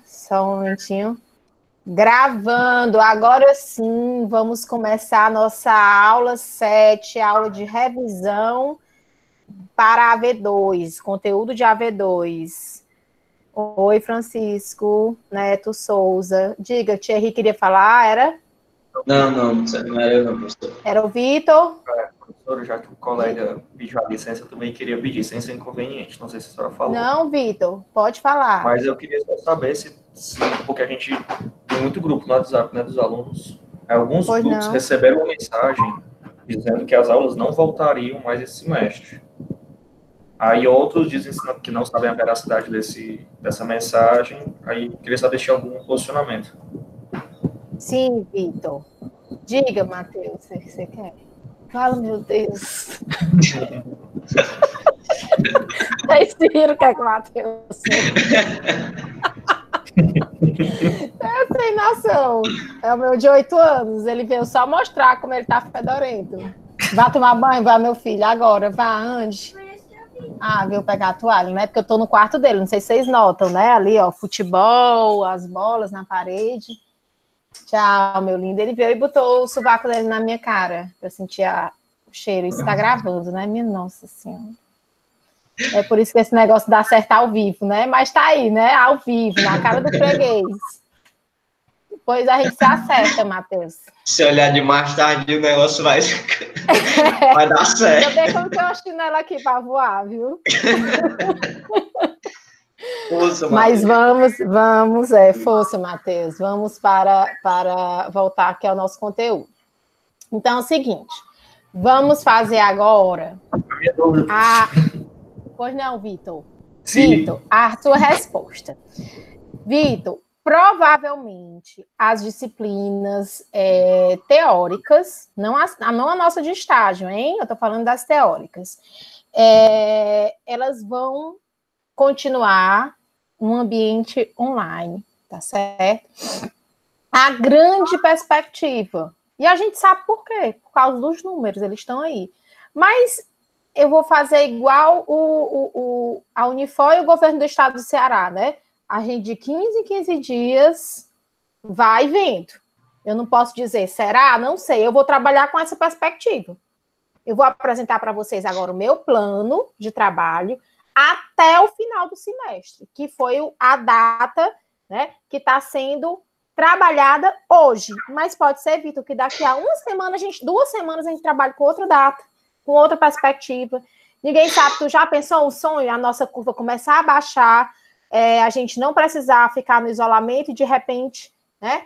Só um momentinho. Gravando. Agora sim, vamos começar a nossa aula 7, aula de revisão para AV2, conteúdo de AV2. Oi, Francisco Neto Souza. Diga, Thierry queria falar, era? Não era eu não, professor. Era o Vitor? Professor, já que o colega pediu a licença, eu também queria pedir, sem ser inconveniente, não sei se a senhora falou. Não, Vitor, pode falar. Mas eu queria só saber se porque a gente tem muito grupo no WhatsApp, né, dos alunos. Alguns Pois grupos não. receberam uma mensagem dizendo que as aulas não voltariam mais esse semestre. Aí outros dizem que não sabem a veracidade dessa mensagem. Aí queria saber se tinha algum posicionamento. Sim, Vitor. Diga, Matheus, o que você quer? Fala, meu Deus. Vocês viram o que é que o Matheus Eu sem noção. É o meu de 8 anos. Ele veio só mostrar como ele tá fedorento. Vá tomar banho, vai, meu filho, agora. Vá, ande. Ah, veio pegar a toalha, né? Porque eu tô no quarto dele. Não sei se vocês notam, né? Ali, ó, futebol, as bolas na parede. Tchau, meu lindo. Ele veio e botou o sovaco dele na minha cara. Eu sentia o cheiro. Isso tá gravando, né? Minha nossa senhora. É por isso que esse negócio dá certo ao vivo, né? Mas tá aí, né? Ao vivo, na cara do freguês. Depois a gente se acerta, Matheus. Se olhar de mais tarde, o negócio vai dar certo. Ainda bem que eu não tenho uma chinela aqui para voar, viu? Força, mas vamos, força, Matheus. Vamos para voltar aqui ao nosso conteúdo. Então é o seguinte, vamos fazer agora Pois não, Vitor. Vitor, a sua resposta. Vitor, provavelmente as disciplinas teóricas, não a nossa de estágio, hein? Eu estou falando das teóricas. Elas vão continuar no ambiente online, tá certo? A grande perspectiva. E a gente sabe por quê? Por causa dos números, eles estão aí. Mas eu vou fazer igual a Unifor e o governo do estado do Ceará, né? A gente de 15 em 15 dias vai vendo. Eu não posso dizer, será? Não sei. Eu vou trabalhar com essa perspectiva. Eu vou apresentar para vocês agora o meu plano de trabalho até o final do semestre, que foi a data, né, que está sendo trabalhada hoje. Mas pode ser, Vitor, que daqui a 2 semanas a gente trabalha com outra data, com outra perspectiva. Ninguém sabe, tu já pensou um sonho? A nossa curva começar a baixar, a gente não precisar ficar no isolamento e, de repente, né,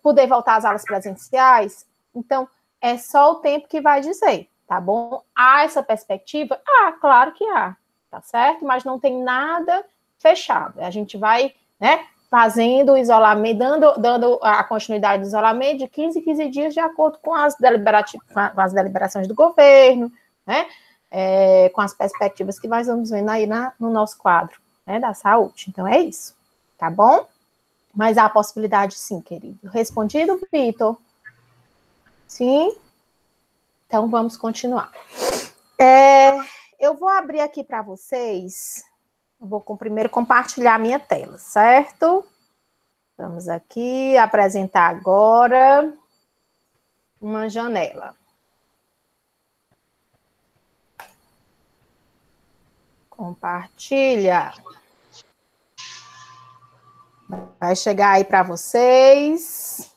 poder voltar às aulas presenciais? Então, é só o tempo que vai dizer, tá bom? Há essa perspectiva? Claro que há, tá certo? Mas não tem nada fechado. A gente vai, né, fazendo o isolamento, dando a continuidade do isolamento de 15 em 15 dias de acordo com as deliberações do governo, né? Com as perspectivas que nós vamos vendo aí no nosso quadro, né, da saúde. Então, é isso, tá bom? Mas há a possibilidade, sim, querido. Respondido, Vitor? Sim? Então, vamos continuar. Eu vou abrir aqui para vocês. Eu vou primeiro compartilhar a minha tela, certo? Vamos aqui apresentar agora uma janela. Compartilha. Vai chegar aí para vocês.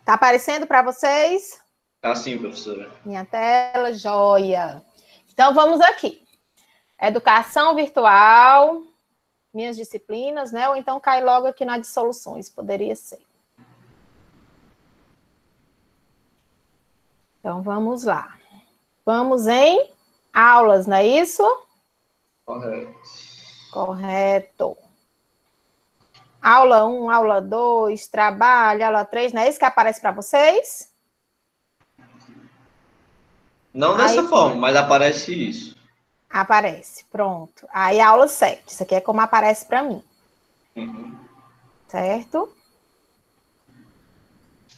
Tá aparecendo para vocês? Tá sim, professora. Minha tela, joia. Então, vamos aqui. Educação virtual, minhas disciplinas, né? Ou então cai logo aqui na de soluções, poderia ser. Então, vamos lá. Vamos em aulas, não é isso? Correto. Correto. Aula 1, aula 2, trabalho, aula 3, não é isso que aparece para vocês? Não dessa forma, mas aparece isso. Aparece, pronto. Aí aula 7, isso aqui é como aparece para mim. Certo?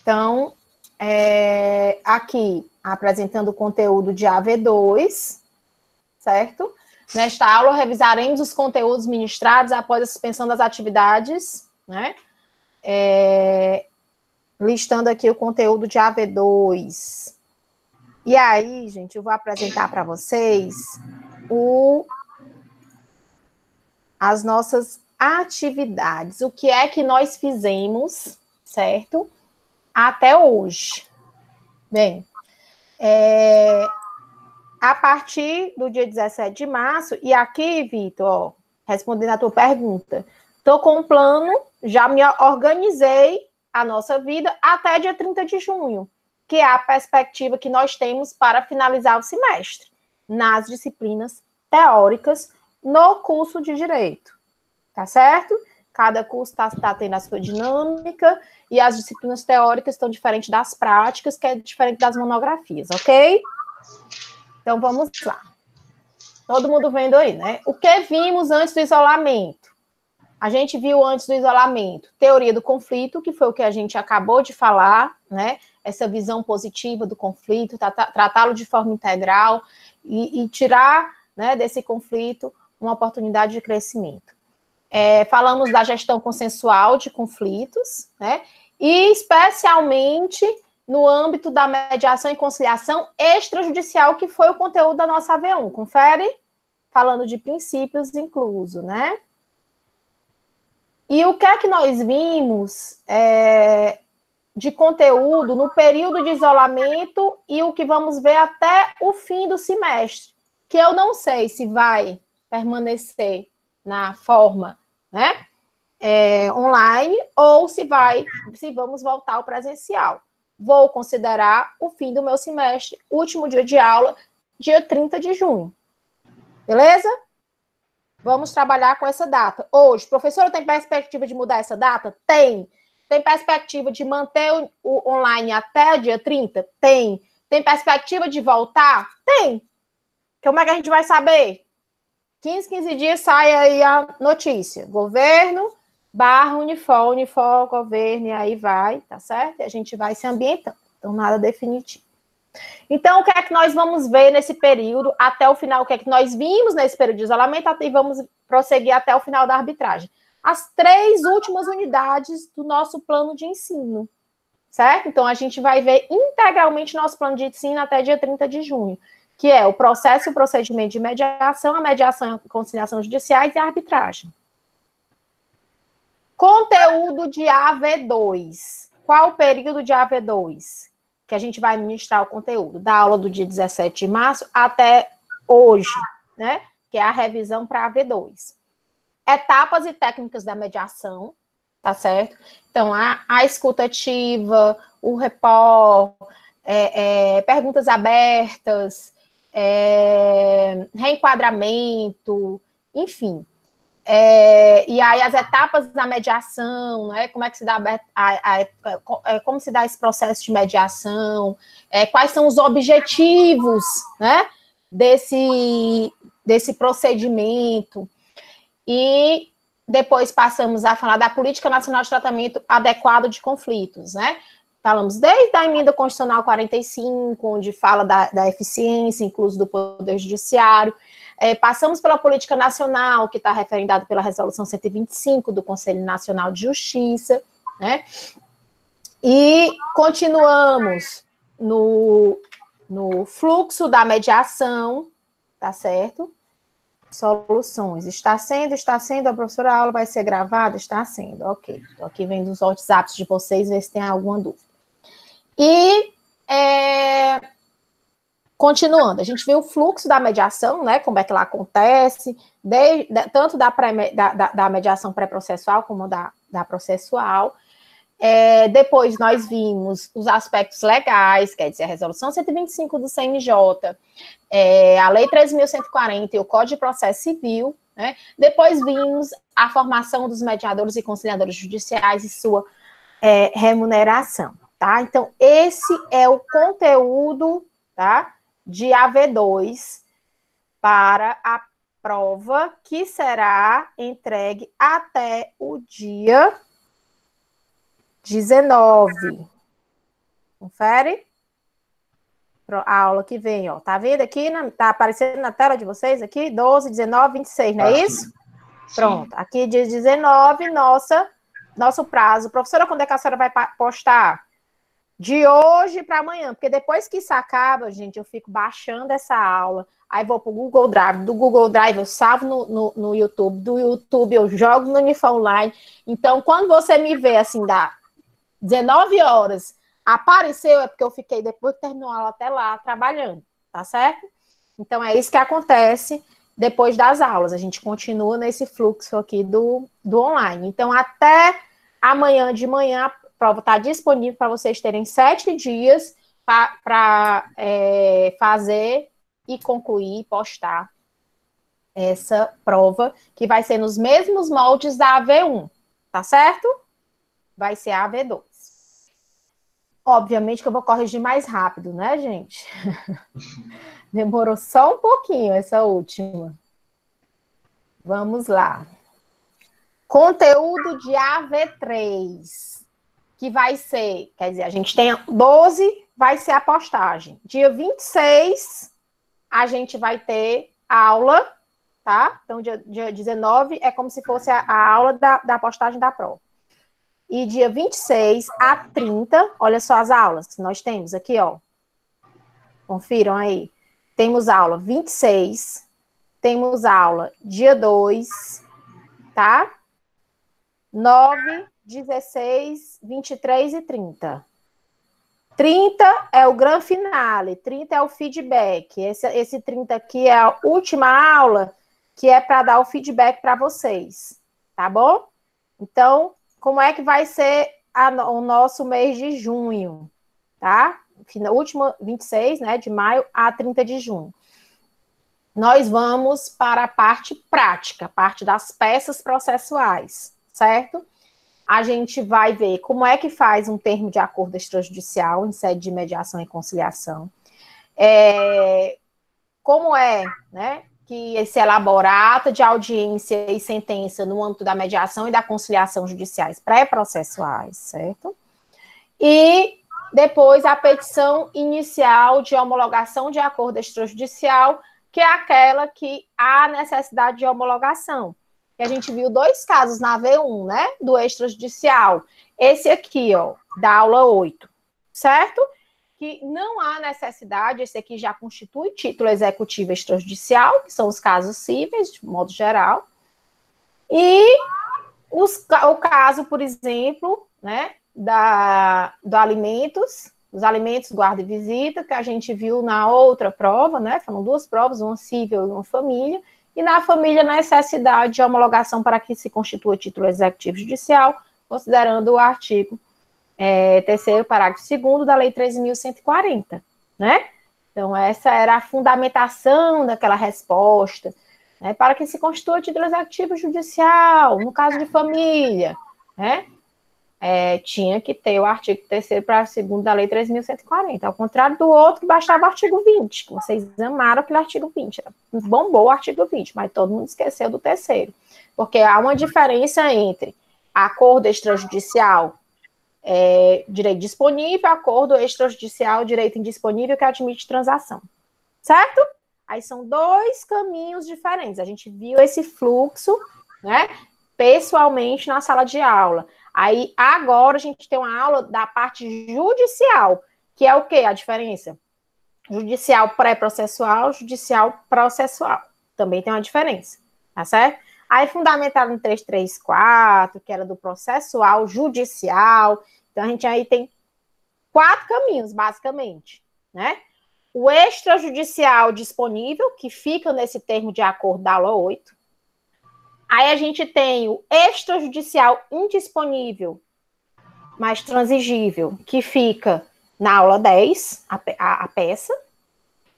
Então, aqui, apresentando o conteúdo de AV2, certo? Nesta aula, revisaremos os conteúdos ministrados após a suspensão das atividades, né? Listando aqui o conteúdo de AV2. E aí, gente, eu vou apresentar para vocês as nossas atividades. O que é que nós fizemos, certo? Até hoje. Bem, a partir do dia 17 de março, e aqui, Vitor, ó, respondendo a tua pergunta, estou com um plano, já me organizei a nossa vida até dia 30 de junho, que é a perspectiva que nós temos para finalizar o semestre, nas disciplinas teóricas, no curso de Direito, tá certo? Cada curso está tendo a sua dinâmica, e as disciplinas teóricas estão diferentes das práticas, que é diferente das monografias, ok? Então, vamos lá. Todo mundo vendo aí, né? O que vimos antes do isolamento? A gente viu antes do isolamento teoria do conflito, que foi o que a gente acabou de falar, né? Essa visão positiva do conflito, tratá-lo de forma integral e tirar, né, desse conflito uma oportunidade de crescimento. Falamos da gestão consensual de conflitos, né? E especialmente no âmbito da mediação e conciliação extrajudicial, que foi o conteúdo da nossa AV1. Confere? Falando de princípios incluso, né? E o que é que nós vimos de conteúdo no período de isolamento e o que vamos ver até o fim do semestre, que eu não sei se vai permanecer na forma, né, online, ou se vamos voltar ao presencial. Vou considerar o fim do meu semestre, último dia de aula, dia 30 de junho. Beleza? Vamos trabalhar com essa data. Hoje, professora, tem perspectiva de mudar essa data? Tem. Tem perspectiva de manter o online até o dia 30? Tem. Tem perspectiva de voltar? Tem. Como é que a gente vai saber? 15 dias sai aí a notícia. Governo, Unifor, governo, e aí vai, tá certo? E a gente vai se ambientando. Então, nada definitivo. Então, o que é que nós vamos ver nesse período, até o final, o que é que nós vimos nesse período de isolamento, e vamos prosseguir até o final da arbitragem. As 3 últimas unidades do nosso plano de ensino, certo? Então, a gente vai ver integralmente nosso plano de ensino até dia 30 de junho, que é o processo e o procedimento de mediação, a mediação e conciliação judiciais e a arbitragem. Conteúdo de AV2. Qual o período de AV2? Que a gente vai ministrar o conteúdo da aula do dia 17 de março até hoje, né? Que é a revisão para a AV2. Etapas e técnicas da mediação, tá certo? Então, a escuta ativa, o report, perguntas abertas, reenquadramento, enfim. E aí as etapas da mediação, né? Como é que se dá como se dá esse processo de mediação, quais são os objetivos, né, desse procedimento. E depois passamos a falar da Política Nacional de Tratamento Adequado de Conflitos, né? Falamos desde a emenda constitucional 45, onde fala da eficiência, incluso do Poder Judiciário. Passamos pela política nacional, que está referendada pela resolução 125 do Conselho Nacional de Justiça, né? E continuamos no fluxo da mediação, tá certo? Soluções. Está sendo, a professora, a aula vai ser gravada? Está sendo, ok. Estou aqui vendo os WhatsApps de vocês, ver se tem alguma dúvida. E continuando, a gente vê o fluxo da mediação, né, como é que ela acontece, tanto da mediação pré-processual como da processual. Depois nós vimos os aspectos legais, quer dizer, a resolução 125 do CNJ, a lei 13.140 e o Código de Processo Civil, né? Depois vimos a formação dos mediadores e conciliadores judiciais e sua remuneração, tá? Então, esse é o conteúdo, tá, de AV2 para a prova que será entregue até o dia 19. Confere? A aula que vem, ó. Tá vendo aqui? Tá aparecendo na tela de vocês aqui? 12, 19, 26, não é isso? Sim. Pronto. Aqui diz 19, nosso prazo. Professora, quando é que a senhora vai postar? De hoje para amanhã, porque depois que isso acaba, gente, eu fico baixando essa aula, aí vou para o Google Drive, do Google Drive eu salvo no YouTube, do YouTube eu jogo no Unifam Online. Então, quando você me vê, assim, dá 19 horas, apareceu, é porque eu fiquei, depois que terminou a aula, até lá, trabalhando, tá certo? Então, é isso que acontece depois das aulas, a gente continua nesse fluxo aqui do online. Então, até amanhã de manhã, a prova está disponível para vocês terem 7 dias para fazer e concluir, postar essa prova, que vai ser nos mesmos moldes da AV1, tá certo? Vai ser a AV2. Obviamente que eu vou corrigir mais rápido, né, gente? Demorou só um pouquinho essa última. Vamos lá. Conteúdo de AV3, que vai ser, quer dizer, a gente tem 12, vai ser a postagem. Dia 26, a gente vai ter aula, tá? Então, dia 19 é como se fosse a aula da postagem da prova. E dia 26 a 30, olha só as aulas que nós temos aqui, ó. Confiram aí. Temos aula 26, temos aula dia 2, tá? 9, 16, 23 e 30. 30 é o grande finale, 30 é o feedback. Esse 30 aqui é a última aula, que é para dar o feedback para vocês, tá bom? Então, como é que vai ser o nosso mês de junho, tá? Última 26, né, de maio a 30 de junho. Nós vamos para a parte prática, a parte das peças processuais, certo? A gente vai ver como é que faz um termo de acordo extrajudicial em sede de mediação e conciliação. Como é, né, que se elabora ata de audiência e sentença no âmbito da mediação e da conciliação judiciais pré-processuais, certo? E depois a petição inicial de homologação de acordo extrajudicial, que é aquela que há necessidade de homologação. E a gente viu 2 casos na V1, né, do extrajudicial. Esse aqui, ó, da aula 8, certo? Que não há necessidade, esse aqui já constitui título executivo extrajudicial, que são os casos cíveis, de modo geral. E o caso, por exemplo, né, do alimentos, os alimentos, guarda e visita, que a gente viu na outra prova, né, foram 2 provas, uma cível e uma família, e na família, necessidade de homologação para que se constitua título executivo judicial, considerando o artigo 3º, parágrafo 2º da Lei 13.140, né? Então, essa era a fundamentação daquela resposta, né, para que se constitua título executivo judicial, no caso de família, né? Tinha que ter o artigo 3º, parágrafo 2º da Lei 13.140, ao contrário do outro, bastava o artigo 20, que vocês amaram aquele artigo 20, bombou o artigo 20, mas todo mundo esqueceu do 3º, porque há uma diferença entre acordo extrajudicial, direito disponível, acordo extrajudicial, direito indisponível, que admite transação, certo? Aí são 2 caminhos diferentes, a gente viu esse fluxo, né, pessoalmente na sala de aula. Aí, agora, a gente tem uma aula da parte judicial, que é o quê? A diferença? Judicial pré-processual, judicial processual. Também tem uma diferença, tá certo? Aí, fundamentado no 334, que era do processual judicial. Então, a gente aí tem 4 caminhos, basicamente, né? O extrajudicial disponível, que fica nesse termo de acordo da aula 8. Aí a gente tem o extrajudicial indisponível, mas transigível, que fica na aula 10, a peça.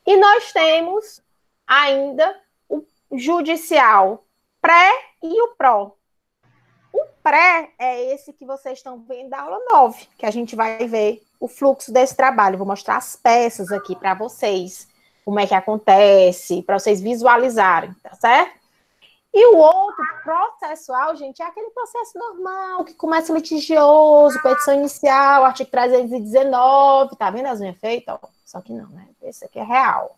E nós temos ainda o judicial pré e o pró. O pré é esse que vocês estão vendo da aula 9, que a gente vai ver o fluxo desse trabalho. Vou mostrar as peças aqui para vocês, como é que acontece, para vocês visualizarem, tá certo? E o outro, processual, gente, é aquele processo normal, que começa litigioso, petição inicial, artigo 319, tá vendo as minhas feitas? Só que não, né? Esse aqui é real.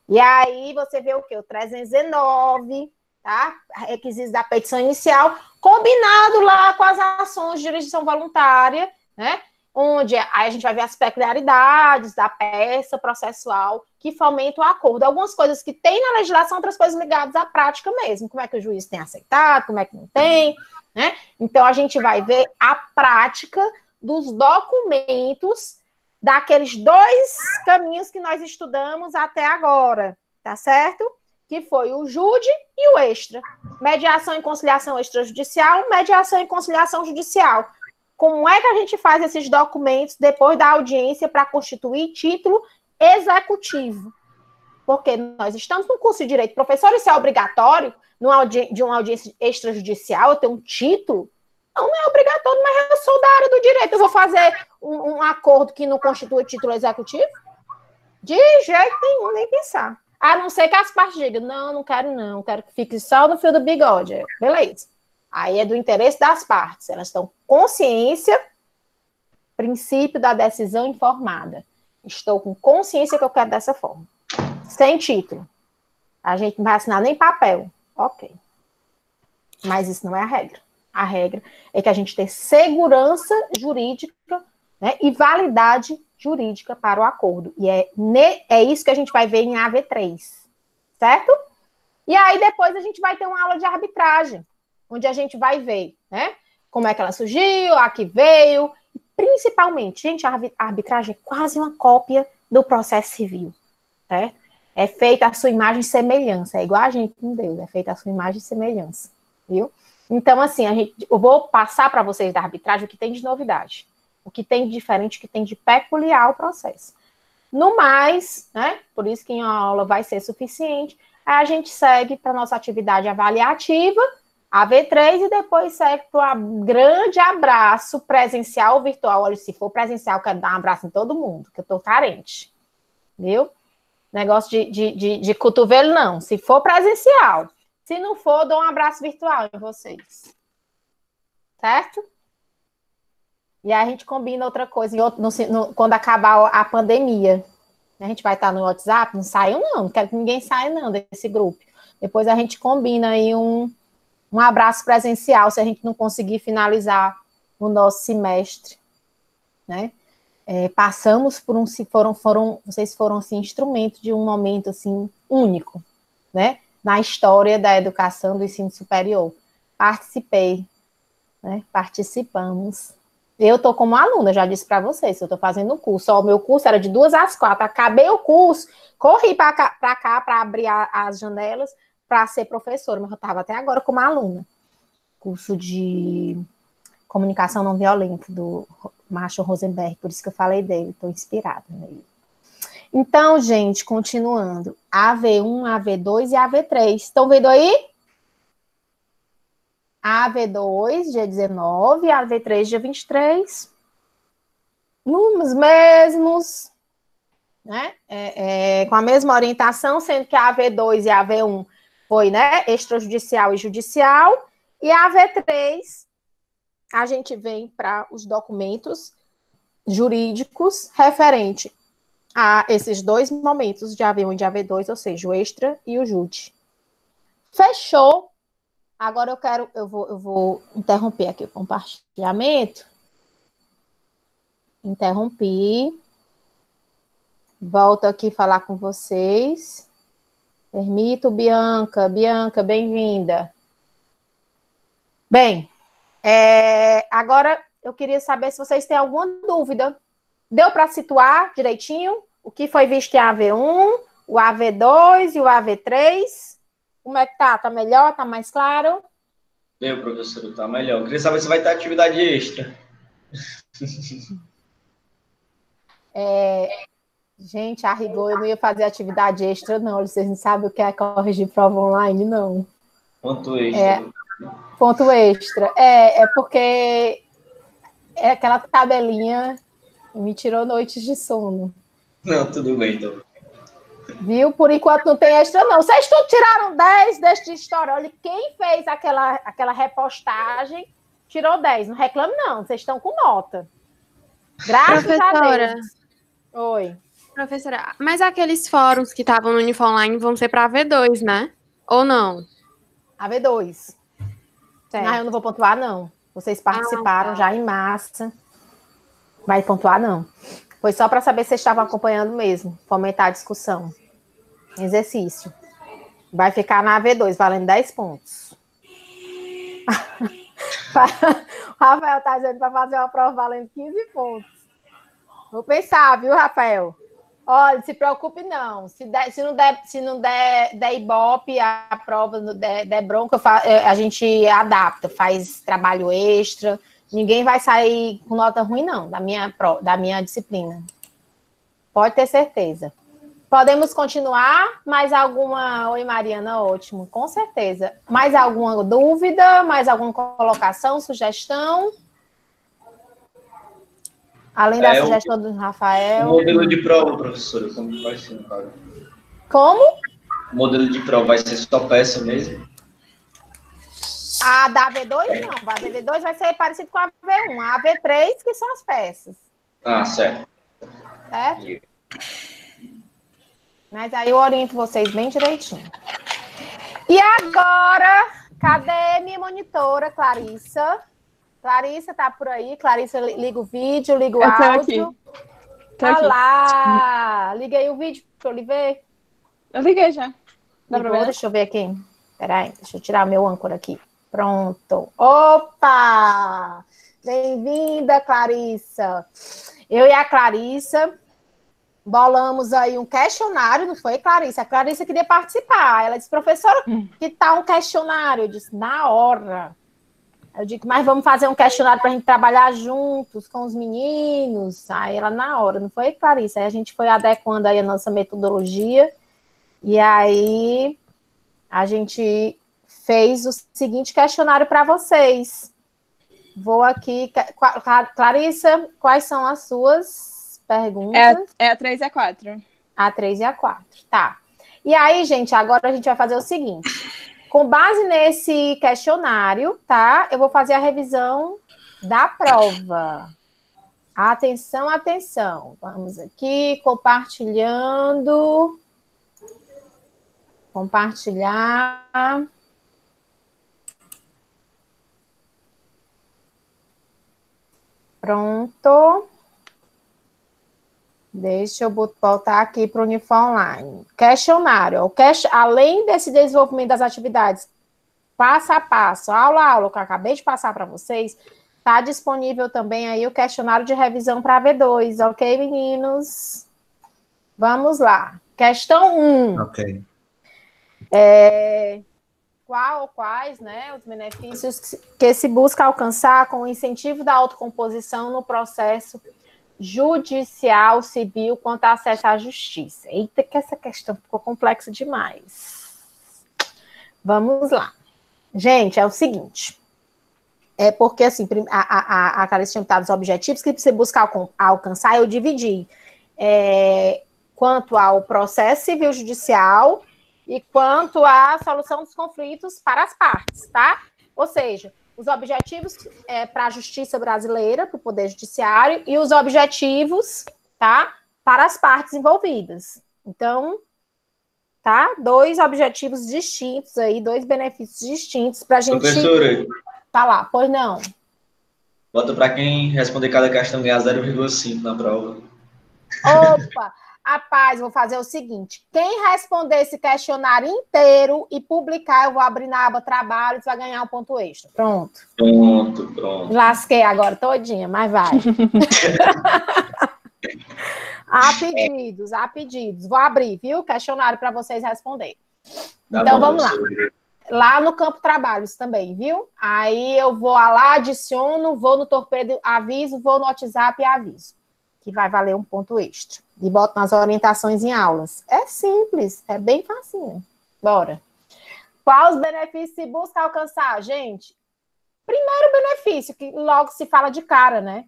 E aí você vê o quê? O 319, tá? Requisitos da petição inicial, combinado lá com as ações de jurisdição voluntária, né? Onde aí a gente vai ver as peculiaridades da peça processual que fomentam o acordo. Algumas coisas que tem na legislação, outras coisas ligadas à prática mesmo. Como é que o juiz tem aceitado, como é que não tem, né? Então, a gente vai ver a prática dos documentos daqueles dois caminhos que nós estudamos até agora, tá certo? Que foi o JUDE e o extra. Mediação e conciliação extrajudicial, mediação e conciliação judicial. Como é que a gente faz esses documentos depois da audiência para constituir título executivo? Porque nós estamos no curso de Direito. Professor, isso é obrigatório de uma audiência extrajudicial? Eu tenho um título? Não, não é obrigatório, mas eu sou da área do direito. Eu vou fazer um acordo que não constitui título executivo? De jeito nenhum, nem pensar. A não ser que as partes digam, não quero que fique só no fio do bigode. Beleza. Aí é do interesse das partes. Elas estão consciência, princípio da decisão informada. Estou com consciência que eu quero dessa forma. Sem título. A gente não vai assinar nem papel. Ok. Mas isso não é a regra. A regra é que a gente tenha segurança jurídica, né, e validade jurídica para o acordo. E é isso que a gente vai ver em AV3. Certo? E aí depois a gente vai ter uma aula de arbitragem, onde a gente vai ver, né, como é que ela surgiu, a que veio, principalmente, gente, a arbitragem é quase uma cópia do processo civil, certo? É feita a sua imagem e semelhança, é igual a gente com Deus, é feita a sua imagem e semelhança, viu? Então, assim, eu vou passar para vocês da arbitragem o que tem de novidade, o que tem de diferente, o que tem de peculiar o processo. No mais, né, por isso que em uma aula vai ser suficiente, aí a gente segue para a nossa atividade avaliativa, AV3, e depois segue para um grande abraço presencial ou virtual. Olha, se for presencial, eu quero dar um abraço em todo mundo, que eu tô carente. Viu? Negócio de cotovelo, não. Se for presencial. Se não for, dou um abraço virtual em vocês. Certo? E aí a gente combina outra coisa, quando acabar a pandemia. A gente vai estar no WhatsApp, não saiam não quero que ninguém saia não desse grupo. Depois a gente combina aí um abraço presencial, se a gente não conseguir finalizar o nosso semestre, né? Passamos por vocês foram assim, instrumento de um momento assim, único, né? Na história da educação do ensino superior. Participei, né? Participamos. Eu estou como aluna, já disse para vocês, eu estou fazendo o curso. O meu curso era de 2 às 4, acabei o curso, corri para cá para abrir as janelas, para ser professora, mas eu estava até agora como aluna. Curso de comunicação não violenta do Marshall Rosenberg, por isso que eu falei dele, estou inspirada nele. Então, gente, continuando. AV1, AV2 e AV3. Estão vendo aí? AV2, dia 19, AV3, dia 23. Nos mesmos, né? Com a mesma orientação, sendo que a AV2 e a AV1 foi, né, extrajudicial e judicial, e a AV3, a gente vem para os documentos jurídicos referente a esses dois momentos de AV1 e de AV2, ou seja, o extra e o jude. Fechou? Agora eu vou interromper aqui o compartilhamento. Interrompi. Volto aqui falar com vocês. Permito, Bianca. Bianca, bem-vinda. Bem, agora eu queria saber se vocês têm alguma dúvida. Deu para situar direitinho o que foi visto em AV1, o AV2 e o AV3? Como é que tá? Tá melhor? Tá mais claro? Deu, professor, tá melhor. Eu queria saber se vai ter atividade extra. Gente, a rigor, eu não ia fazer atividade extra, não. Vocês não sabem o que é corrigir prova online, não. Ponto extra. Ponto extra. É porque aquela tabelinha me tirou noites de sono. Não, tudo bem, então. Viu? Por enquanto não tem extra, não. Vocês todos tiraram 10 deste história. Olha, quem fez aquela repostagem tirou 10. Não reclame, não. Vocês estão com nota. Graças a Deus. Oi. Professora, mas aqueles fóruns que estavam no Unifor Online vão ser para a V2, né? Ou não? A V2. Mas eu não vou pontuar, não. Vocês participaram já em massa. Vai pontuar, não. Foi só para saber se vocês estavam acompanhando mesmo. Fomentar a discussão. Exercício. Vai ficar na V2, valendo 10 pontos. O Rafael tá dizendo para fazer uma prova valendo 15 pontos. Vou pensar, viu, Rafael? Olha, se preocupe não. Se não der Ibope, a prova der bronca, a gente adapta, faz trabalho extra. Ninguém vai sair com nota ruim, não, da minha disciplina. Pode ter certeza. Podemos continuar? Mais alguma? Oi, Mariana, ótimo, com certeza. Mais alguma dúvida? Mais alguma colocação, sugestão? Além da sugestão do Rafael. O modelo de prova, professora, como vai ser, cara? Como? O modelo de prova vai ser só peça mesmo? A da V2 não. A da V2 vai ser parecido com a V1. A V3 que são as peças. Ah, certo. Certo? Mas aí eu oriento vocês bem direitinho. E agora, cadê minha monitora, Clarissa? Clarissa tá por aí. Clarissa, liga o vídeo, liga o áudio. Olha lá! Liga aí o vídeo para eu lhe ver. Eu liguei já. Deixa eu ver aqui. Peraí, deixa eu tirar o meu âncora aqui. Pronto. Opa! Bem-vinda, Clarissa. Eu e a Clarissa bolamos aí um questionário, não foi, Clarissa? A Clarissa queria participar. Ela disse, professora, que tal um questionário? Eu disse, na hora. Eu digo, mas vamos fazer um questionário para a gente trabalhar juntos com os meninos. Aí ela, na hora, não foi, Clarissa? Aí a gente foi adequando aí a nossa metodologia. E aí a gente fez o seguinte questionário para vocês. Vou aqui. Clarissa, quais são as suas perguntas? É a 3 e a 4. A 3 e a 4, tá. E aí, gente, agora a gente vai fazer o seguinte. Com base nesse questionário, tá? Eu vou fazer a revisão da prova. Atenção, atenção. Vamos aqui, compartilhando. Compartilhar. Pronto. Deixa eu voltar aqui para o Unifor Online. Questionário. Além desse desenvolvimento das atividades passo a passo, aula a aula, que eu acabei de passar para vocês, está disponível também aí o questionário de revisão para a V2, ok, meninos? Vamos lá. Questão 1. Ok. Quais, né, os benefícios que se busca alcançar com o incentivo da autocomposição no processo judicial civil quanto ao acesso à justiça? Eita, que essa questão ficou complexa demais. Vamos lá. Gente, é o seguinte. É porque, assim, a Clarice tinha dado os objetivos que você busca alcançar, eu dividi. Quanto ao processo civil judicial e quanto à solução dos conflitos para as partes, tá? Ou seja, os objetivos para a justiça brasileira, para o Poder Judiciário, e os objetivos, tá? Para as partes envolvidas. Então, tá? 2 objetivos distintos aí, 2 benefícios distintos para a gente... Professora, falar, pois não. bota para quem responder cada questão ganhar 0,5 na prova. Opa! Rapaz, vou fazer o seguinte, quem responder esse questionário inteiro e publicar, eu vou abrir na aba trabalho, você vai ganhar um ponto extra. Pronto. Pronto. Lasquei agora todinha, mas vai. Há pedidos. Vou abrir, viu? Questionário para vocês responderem. Tá então, bom, vamos lá. Lá no campo trabalhos também, viu? Aí eu vou lá, adiciono, vou no torpedo, aviso, vou no WhatsApp e aviso. Que vai valer um ponto extra. E boto nas orientações em aulas. É simples, é bem facinho. Bora. Quais os benefícios se busca alcançar? Gente, primeiro benefício, que logo se fala de cara, né?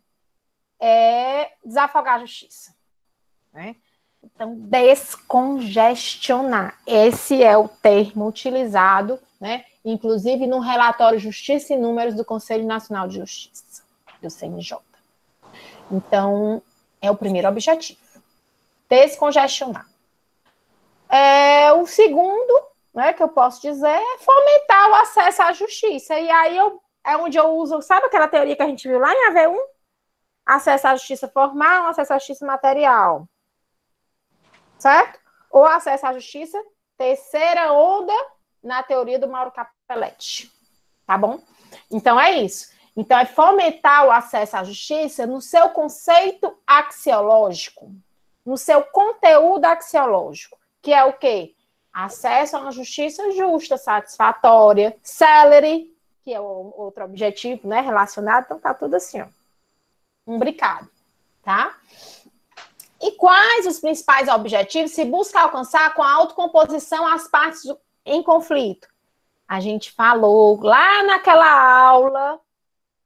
É desafogar a justiça. Né? Então, descongestionar. Esse é o termo utilizado, né? Inclusive no relatório Justiça e Números do Conselho Nacional de Justiça, do CNJ. Então, é o primeiro objetivo. Descongestionar. O segundo, né, que eu posso dizer, é fomentar o acesso à justiça. E aí é onde eu uso, sabe aquela teoria que a gente viu lá em AV1? Acesso à justiça formal, acesso à justiça material. Certo? Ou acesso à justiça, terceira onda na teoria do Mauro Capelletti. Tá bom? Então é isso. Então é fomentar o acesso à justiça no seu conceito axiológico, no seu conteúdo axiológico, que é o quê? Acesso a uma justiça justa, satisfatória, celere, que é o outro objetivo, né, relacionado, então tá tudo assim, ó, imbricado, tá? E quais os principais objetivos se busca alcançar com a autocomposição às partes em conflito? A gente falou lá naquela aula,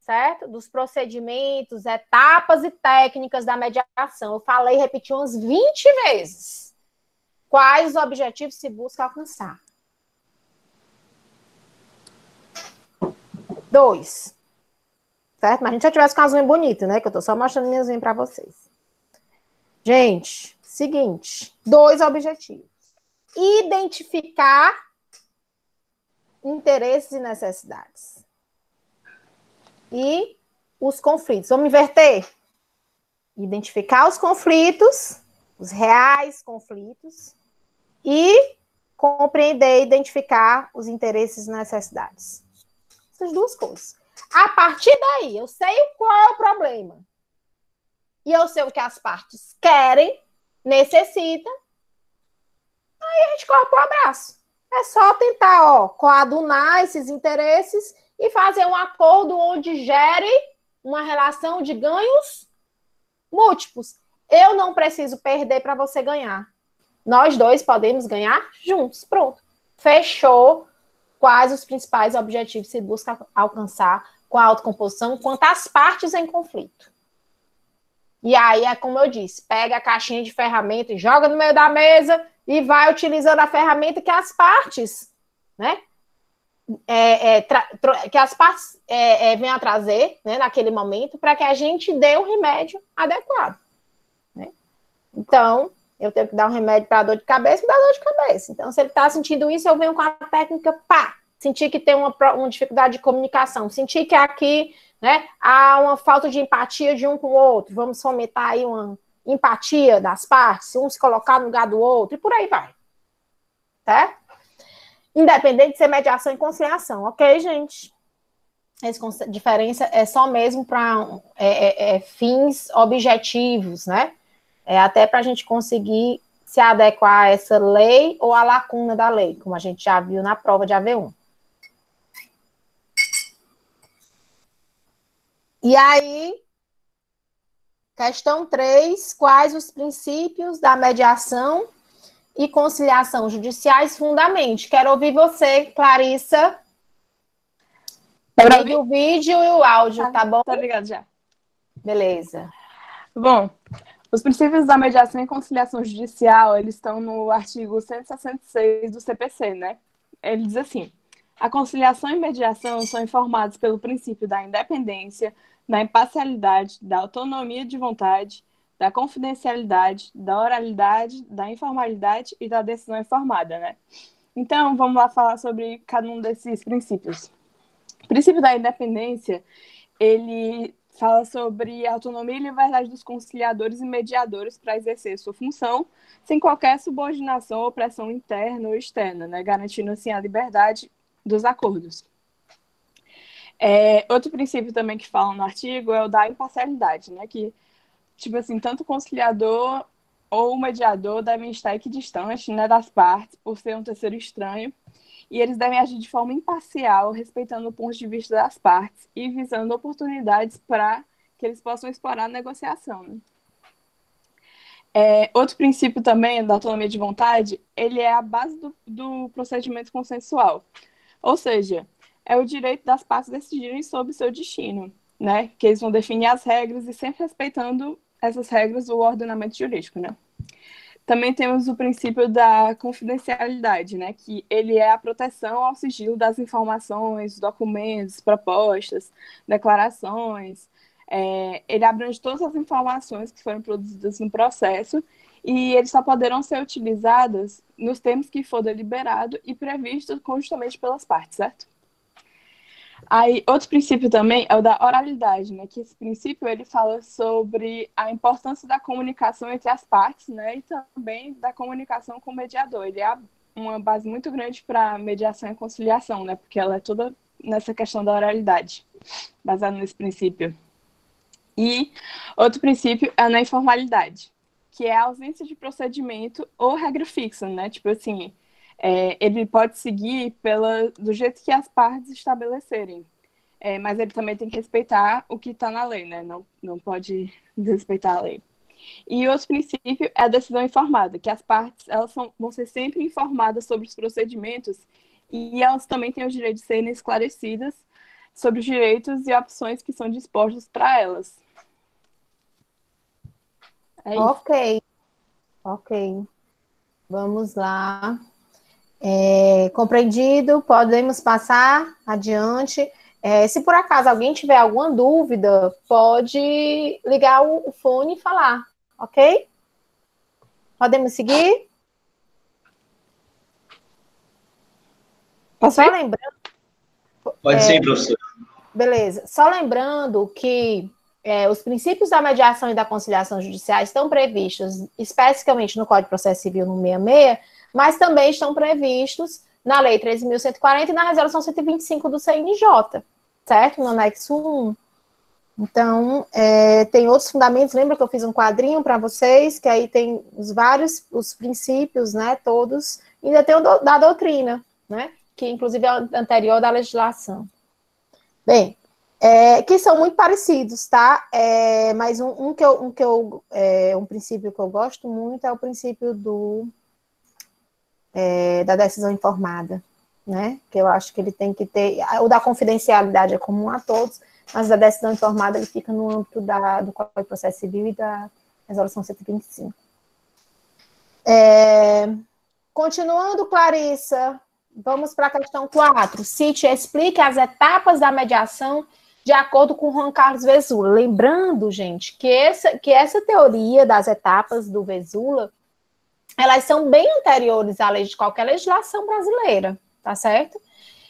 certo? Dos procedimentos, etapas e técnicas da mediação. Eu falei e repeti umas 20 vezes. Quais os objetivos se busca alcançar? 2. Certo? Mas a gente já tivesse com as unhas bonitas, né? Que eu tô só mostrando minhas unhas para vocês. Gente, seguinte. 2 objetivos. Identificar interesses e necessidades. E os conflitos. Vamos inverter? Identificar os conflitos, os reais conflitos, e compreender e identificar os interesses e necessidades. Essas 2 coisas. A partir daí, eu sei qual é o problema. E eu sei o que as partes querem, necessitam. Aí a gente corre pro abraço. É só tentar, coadunar esses interesses e fazer um acordo onde gere uma relação de ganhos múltiplos. Eu não preciso perder para você ganhar. Nós 2 podemos ganhar juntos. Pronto. Fechou. Quais os principais objetivos se busca alcançar com a autocomposição quanto às partes em conflito. E aí é como eu disse, pega a caixinha de ferramenta e joga no meio da mesa e vai utilizando a ferramenta que as partes, né? Que as partes venham a trazer, né, naquele momento, para que a gente dê um remédio adequado. Né? Então, eu tenho que dar um remédio para dor de cabeça, me dá dor de cabeça. Então, se ele está sentindo isso, eu venho com a técnica, pá, sentir que tem uma dificuldade de comunicação, sentir que aqui, né, há uma falta de empatia de um com o outro, vamos fomentar aí uma empatia das partes, um se colocar no lugar do outro, e por aí vai. Tá? Independente de ser mediação e conciliação, ok, gente? Essa diferença é só mesmo para fins objetivos, né? Até para a gente conseguir se adequar a essa lei ou a lacuna da lei, como a gente já viu na prova de AV1. E aí, questão 3, quais os princípios da mediação e conciliação judiciais fundamente? Quero ouvir você, Clarissa. Ligue o vídeo e o áudio, tá bom? Tá ligado já. Beleza. Bom, os princípios da mediação e conciliação judicial, eles estão no artigo 166 do CPC, né? Ele diz assim: a conciliação e mediação são informados pelo princípio da independência, da imparcialidade, da autonomia de vontade, da confidencialidade, da oralidade, da informalidade e da decisão informada, né? Então, vamos lá falar sobre cada um desses princípios. O princípio da independência, ele fala sobre a autonomia e liberdade dos conciliadores e mediadores para exercer sua função, sem qualquer subordinação ou pressão interna ou externa, né? Garantindo, assim, a liberdade dos acordos. Outro princípio também que fala no artigo é o da imparcialidade, né? Que, tipo assim, tanto o conciliador ou o mediador devem estar equidistante, né, das partes, por ser um terceiro estranho, e eles devem agir de forma imparcial, respeitando o ponto de vista das partes e visando oportunidades para que eles possam explorar a negociação, né? Outro princípio também da autonomia de vontade, ele é a base do procedimento consensual. Ou seja, é o direito das partes decidirem sobre seu destino, né? Que eles vão definir as regras e sempre respeitando essas regras do ordenamento jurídico, né? Também temos o princípio da confidencialidade, né? Que ele é a proteção ao sigilo das informações, documentos, propostas, declarações. Ele abrange todas as informações que foram produzidas no processo e eles só poderão ser utilizadas nos termos que for deliberado e previsto conjuntamente pelas partes, certo? Aí, outro princípio também é o da oralidade, né? Que esse princípio ele fala sobre a importância da comunicação entre as partes, né? E também da comunicação com o mediador. Ele é uma base muito grande para mediação e conciliação, né? Porque ela é toda nessa questão da oralidade, baseada nesse princípio. E outro princípio é na informalidade, que é a ausência de procedimento ou regra fixa, né? Tipo assim, ele pode seguir do jeito que as partes estabelecerem, mas ele também tem que respeitar o que está na lei, né? Não pode desrespeitar a lei. E outro princípio é a decisão informada, que as partes vão ser sempre informadas sobre os procedimentos e elas também têm o direito de serem esclarecidas sobre os direitos e opções que são dispostos para elas. É isso. Ok. Vamos lá. Compreendido, podemos passar adiante. Se por acaso alguém tiver alguma dúvida, pode ligar o fone e falar, ok? Podemos seguir? Posso Só ir? lembrando. Pode ser, professor. Beleza. Só lembrando que os princípios da mediação e da conciliação judiciais estão previstos especificamente no Código de Processo Civil no 66, mas também estão previstos na Lei 13.140 e na Resolução 125 do CNJ, certo? No anexo 1. Então, tem outros fundamentos. Lembra que eu fiz um quadrinho para vocês, que aí tem os princípios, né, todos, e ainda tem o da doutrina, né, que inclusive é o anterior da legislação. Bem, que são muito parecidos, tá? Mas um princípio que eu gosto muito é o princípio da decisão informada, né? Que eu acho que ele tem que ter. O da confidencialidade é comum a todos, mas a decisão informada ele fica no âmbito do Código de Processo Civil e da Resolução 125. Continuando, Clarissa, vamos para a questão 4. Cite e explique as etapas da mediação de acordo com Juan Carlos Vezula. Lembrando, gente, que essa teoria das etapas do Vezula, elas são bem anteriores à lei de qualquer legislação brasileira, tá certo?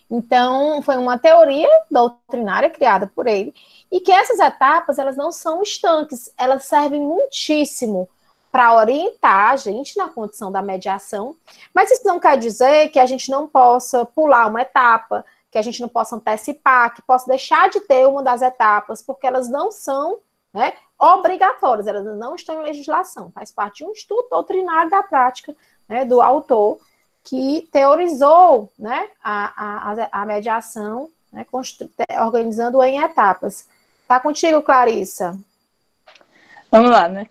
Então, foi uma teoria doutrinária criada por ele, e que essas etapas, elas não são estanques, elas servem muitíssimo para orientar a gente na condição da mediação, mas isso não quer dizer que a gente não possa pular uma etapa, que a gente não possa antecipar, que possa deixar de ter uma das etapas, porque elas não são, né, obrigatórias, elas não estão em legislação, faz parte de um estudo doutrinário da prática, né, do autor, que teorizou, né, a mediação, né, organizando em etapas. Tá contigo, Clarissa? Vamos lá, né?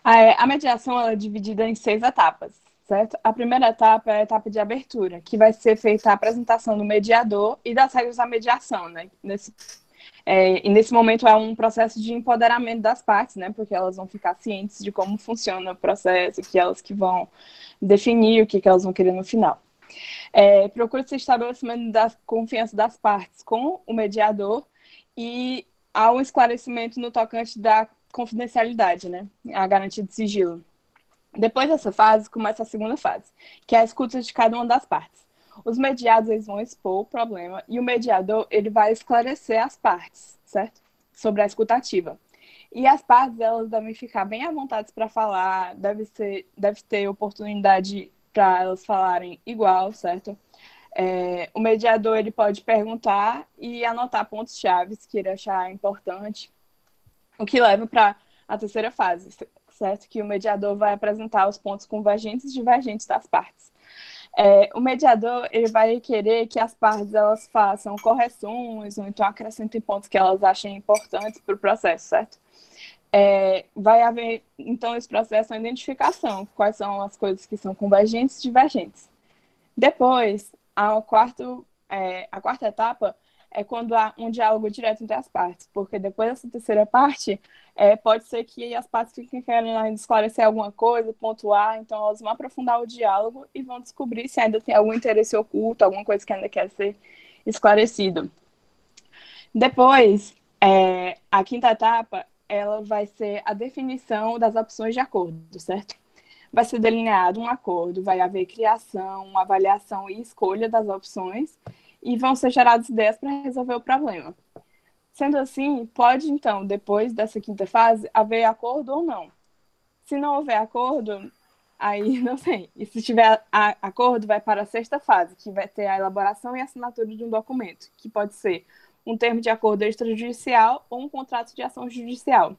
A mediação ela é dividida em 6 etapas, certo? A primeira etapa é a etapa de abertura, que vai ser feita a apresentação do mediador e das regras da mediação, né? E nesse momento é um processo de empoderamento das partes, né? Porque elas vão ficar cientes de como funciona o processo, que elas que vão definir o que elas vão querer no final. Procura-se estabelecimento da confiança das partes com o mediador e há um esclarecimento no tocante da confidencialidade, né? A garantia de sigilo. Depois dessa fase, começa a segunda fase, que é a escuta de cada uma das partes. Os mediados eles vão expor o problema e o mediador ele vai esclarecer as partes, certo? Sobre a escutativa. E as partes elas devem ficar bem à vontade para falar, deve ter oportunidade para elas falarem igual, certo? O mediador ele pode perguntar e anotar pontos-chave que ele achar importante, o que leva para a terceira fase, certo? Que o mediador vai apresentar os pontos convergentes e divergentes das partes. O mediador ele vai querer que as partes elas façam correções ou então acrescentem pontos que elas achem importantes para o processo, certo? Vai haver, então, esse processo de identificação, quais são as coisas que são convergentes e divergentes. Depois, a quarta etapa é quando há um diálogo direto entre as partes, porque depois dessa terceira parte, pode ser que as partes fiquem querendo esclarecer alguma coisa, pontuar, então elas vão aprofundar o diálogo e vão descobrir se ainda tem algum interesse oculto, alguma coisa que ainda quer ser esclarecido. Depois, a quinta etapa, ela vai ser a definição das opções de acordo, certo? Vai ser delineado um acordo, vai haver criação, avaliação e escolha das opções, e vão ser geradas ideias para resolver o problema. Sendo assim, pode, então, depois dessa quinta fase, haver acordo ou não. Se não houver acordo, aí não sei. E se tiver acordo, vai para a sexta fase, que vai ter a elaboração e assinatura de um documento, que pode ser um termo de acordo extrajudicial ou um contrato de ação judicial.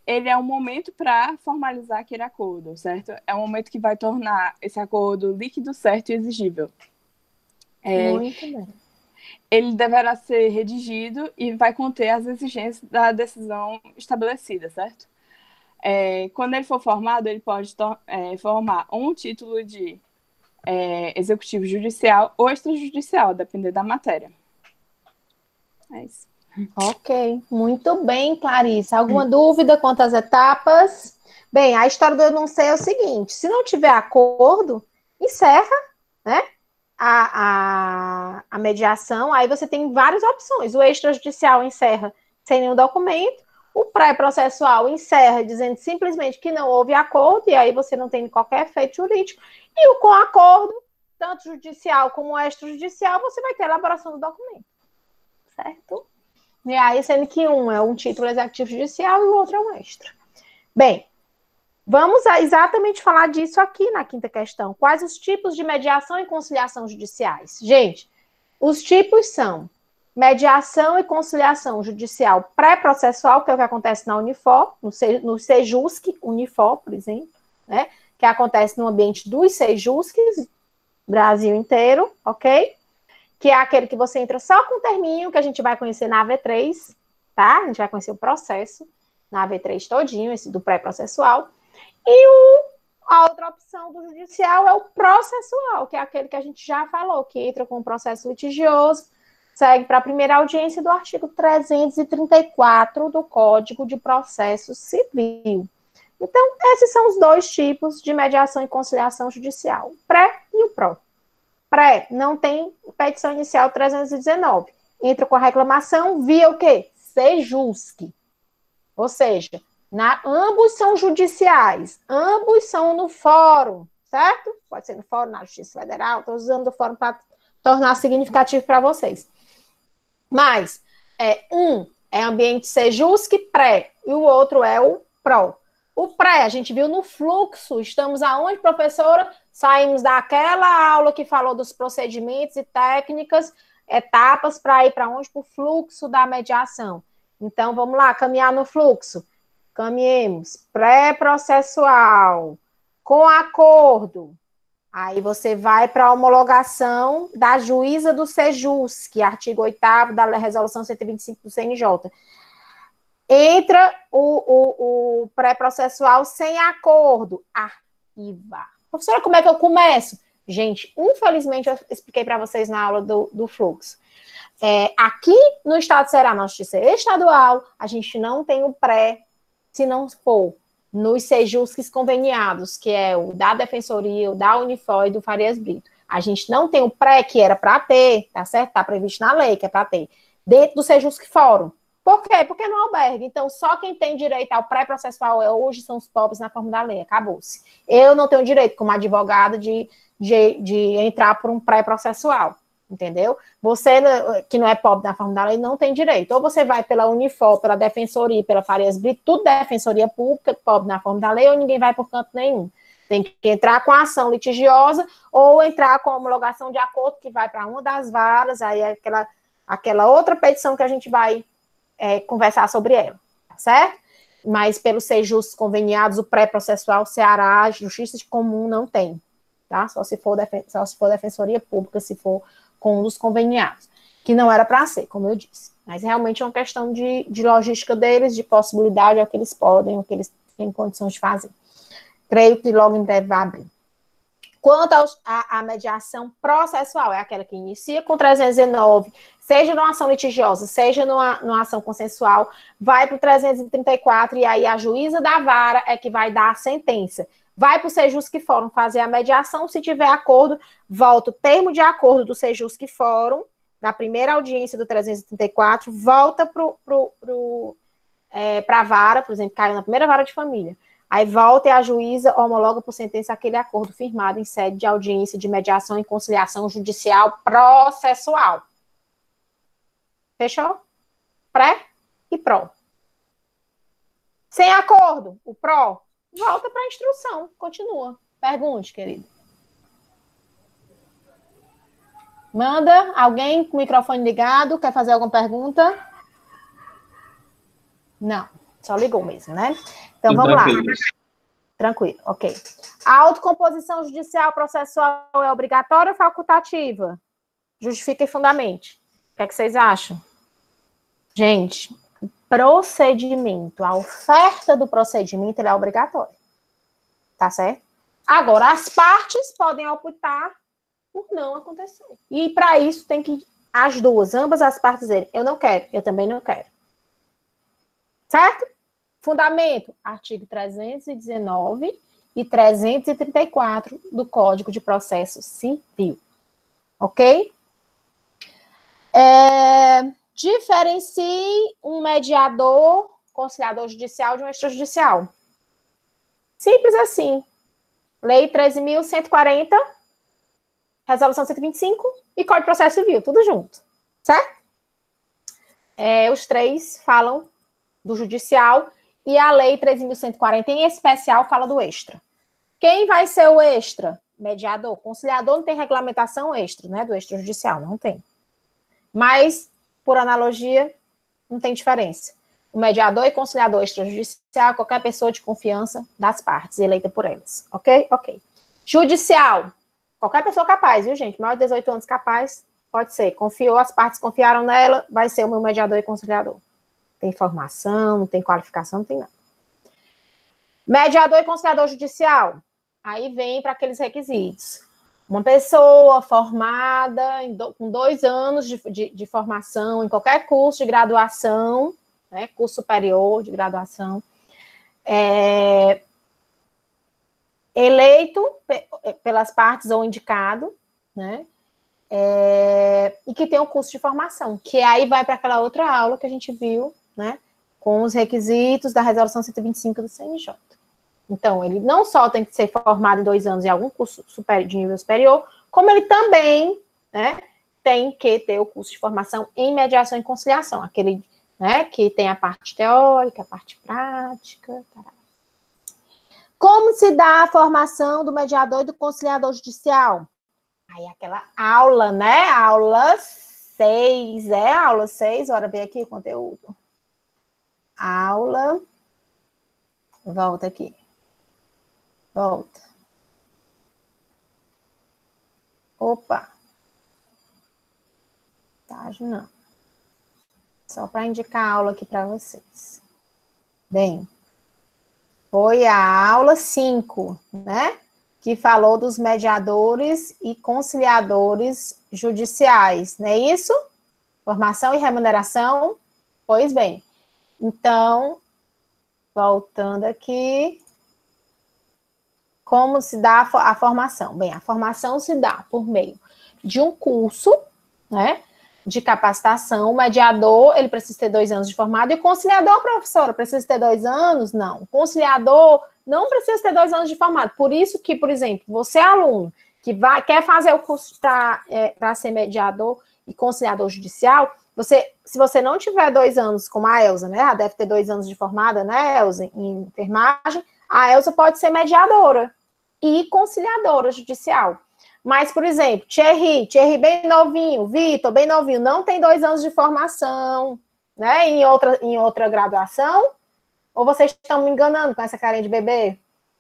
Ele é um momento para formalizar aquele acordo, certo? É um momento que vai tornar esse acordo líquido, certo e exigível. Muito bem. Ele deverá ser redigido e vai conter as exigências da decisão estabelecida, certo? Quando ele for formado, ele pode formar um título de executivo judicial ou extrajudicial, dependendo da matéria. É isso. Ok, muito bem, Clarice. Alguma dúvida quanto às etapas? Bem, a história do eu não sei é o seguinte: se não tiver acordo, encerra, né, a mediação. Aí você tem várias opções. O extrajudicial encerra sem nenhum documento, o pré-processual encerra dizendo simplesmente que não houve acordo, e aí você não tem qualquer efeito jurídico. E o com acordo, tanto judicial como extrajudicial, você vai ter a elaboração do documento, certo? E aí, sendo que um é um título executivo judicial e o outro é um extra. Bem, vamos exatamente falar disso aqui na quinta questão. Quais os tipos de mediação e conciliação judiciais? Gente, os tipos são mediação e conciliação judicial pré-processual, que é o que acontece na Unifor, no Sejusc Unifor, por exemplo, né? Que acontece no ambiente dos Sejuscs, Brasil inteiro, ok? Que é aquele que você entra só com o terminho, que a gente vai conhecer na AV3, tá? A gente vai conhecer o processo na AV3 todinho, esse do pré-processual. E a outra opção do judicial é o processual, que é aquele que a gente já falou, que entra com o processo litigioso, segue para a primeira audiência do artigo 334 do Código de Processo Civil. Então, esses são os dois tipos de mediação e conciliação judicial, o pré e o pró. Pré, não tem petição inicial 319. Entra com a reclamação via o quê? Sejusc. Ou seja, ambos são judiciais, ambos são no fórum, certo? Pode ser no fórum, na Justiça Federal, estou usando o fórum para tornar significativo para vocês. Mas, um é ambiente Sejusc pré, e o outro é o pró. O pré, a gente viu no fluxo, estamos aonde, professora? Saímos daquela aula que falou dos procedimentos e técnicas, etapas para ir para onde? Para o fluxo da mediação. Então, vamos lá, caminhar no fluxo. Caminhemos. Pré-processual, com acordo. Aí você vai para a homologação da juíza do Sejusc, artigo 8º da Resolução 125 do CNJ. Entra o pré-processual sem acordo. Arquiva. Professora, como é que eu começo? Gente, infelizmente, eu expliquei para vocês na aula do fluxo. Aqui no Estado do Ceará, na Justiça Estadual, a gente não tem o pré, se não for nos Sejuscs conveniados, que é o da Defensoria, o da Unifor e do Farias Brito. A gente não tem o pré, que era para ter, tá certo? Está previsto na lei, que é para ter, dentro do Sejusc Fórum. Por quê? Porque não alberga. Então, só quem tem direito ao pré-processual hoje são os pobres na forma da lei. Acabou-se. Eu não tenho direito, como advogada, de entrar por um pré-processual. Entendeu? Você, que não é pobre na forma da lei, não tem direito. Ou você vai pela Unifor, pela Defensoria, pela Farias Brito, tudo Defensoria Pública, pobre na forma da lei, ou ninguém vai por canto nenhum. Tem que entrar com a ação litigiosa, ou entrar com a homologação de acordo, que vai para uma das varas, aí é aquela outra petição que a gente vai conversar sobre ela, tá certo? Mas pelos Sejuscs conveniados, o pré-processual Ceará, Justiça de Comum não tem, tá? Só se for Defensoria Pública, se for com um dos conveniados, que não era para ser, como eu disse. Mas realmente é uma questão de logística deles, de possibilidade, é o que eles podem, é o que eles têm condições de fazer. Creio que logo em breve vai abrir. Quanto à mediação processual, é aquela que inicia com 319, seja numa ação litigiosa, seja numa ação consensual, vai para o 334 e aí a juíza da vara é que vai dar a sentença. Vai para o Sejusc Fórum fazer a mediação, se tiver acordo, volta o termo de acordo do Sejusc Fórum, da primeira audiência do 334, volta para a vara, por exemplo, caiu na primeira vara de família. Aí volta e a juíza homologa por sentença aquele acordo firmado em sede de audiência de mediação e conciliação judicial processual. Fechou? Pré e pró. Sem acordo, o pró volta para a instrução. Continua. Pergunte, querido. Manda. Alguém com o microfone ligado? Quer fazer alguma pergunta? Não. Só ligou mesmo, né? Então, vamos lá. Tranquilo, ok. A autocomposição judicial processual é obrigatória ou facultativa? Justifica e fundamente. O que é que vocês acham? Gente, procedimento, a oferta do procedimento é obrigatória. Tá certo? Agora, as partes podem optar por não acontecer. E para isso tem que as duas, ambas as partes dizerem, eu não quero, eu também não quero. Certo? Fundamento, artigo 319 e 334 do Código de Processo Civil. Ok? Diferencie um mediador, conciliador judicial de um extrajudicial. Simples assim. Lei 13.140, Resolução 125 e Código de Processo Civil, tudo junto. Certo? Os três falam do judicial e a Lei 13.140, em especial, fala do extra. Quem vai ser o extra? Mediador. Conciliador não tem regulamentação extra, né? Do extrajudicial, não tem. Mas, por analogia, não tem diferença. O mediador e conciliador extrajudicial, qualquer pessoa de confiança das partes, eleita por elas. Ok? Ok. Judicial. Qualquer pessoa capaz, viu, gente? Maior de 18 anos capaz, pode ser. Confiou, as partes confiaram nela, vai ser o meu mediador e conciliador. Tem formação, não tem qualificação, não tem nada. Mediador e conciliador judicial. Aí vem para aqueles requisitos. Uma pessoa formada com 2 anos de formação em qualquer curso de graduação, né, curso superior de graduação, eleito pelas partes ou indicado, né, e que tem um curso de formação, que aí vai para aquela outra aula que a gente viu, né, com os requisitos da Resolução 125 do CNJ. Então, ele não só tem que ser formado em 2 anos em algum curso de nível superior, como ele também, né, tem que ter o curso de formação em mediação e conciliação, aquele, né, que tem a parte teórica, a parte prática. Tará. Como se dá a formação do mediador e do conciliador judicial? Aí aquela aula, né, aula 6, aula 6, bora ver aqui o conteúdo. Aula, volta aqui. Volta. Opa. Tá, não. Só para indicar a aula aqui para vocês. Bem, foi a aula 5, né? Que falou dos mediadores e conciliadores judiciais, não é isso? Formação e remuneração? Pois bem. Então, voltando aqui... Como se dá a formação? Bem, a formação se dá por meio de um curso, né, de capacitação. O mediador, ele precisa ter 2 anos de formado. E o conciliador, professora, precisa ter 2 anos? Não. O conciliador não precisa ter 2 anos de formado. Por isso que, por exemplo, você é aluno que quer fazer o curso para ser mediador e conciliador judicial, se você não tiver 2 anos, como a Elza, né, ela deve ter 2 anos de formada, né, Elza, em enfermagem, a Elza pode ser mediadora e conciliadora judicial. Mas, por exemplo, Thierry bem novinho, Vitor, bem novinho, não tem 2 anos de formação, né, em outra graduação? Ou vocês estão me enganando com essa carinha de bebê?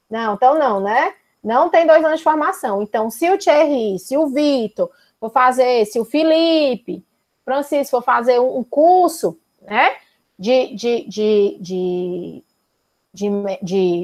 Não, então não, né? Não tem 2 anos de formação. Então, se o Thierry, se o Vitor for fazer, se o Felipe, Francisco for fazer um curso, né, de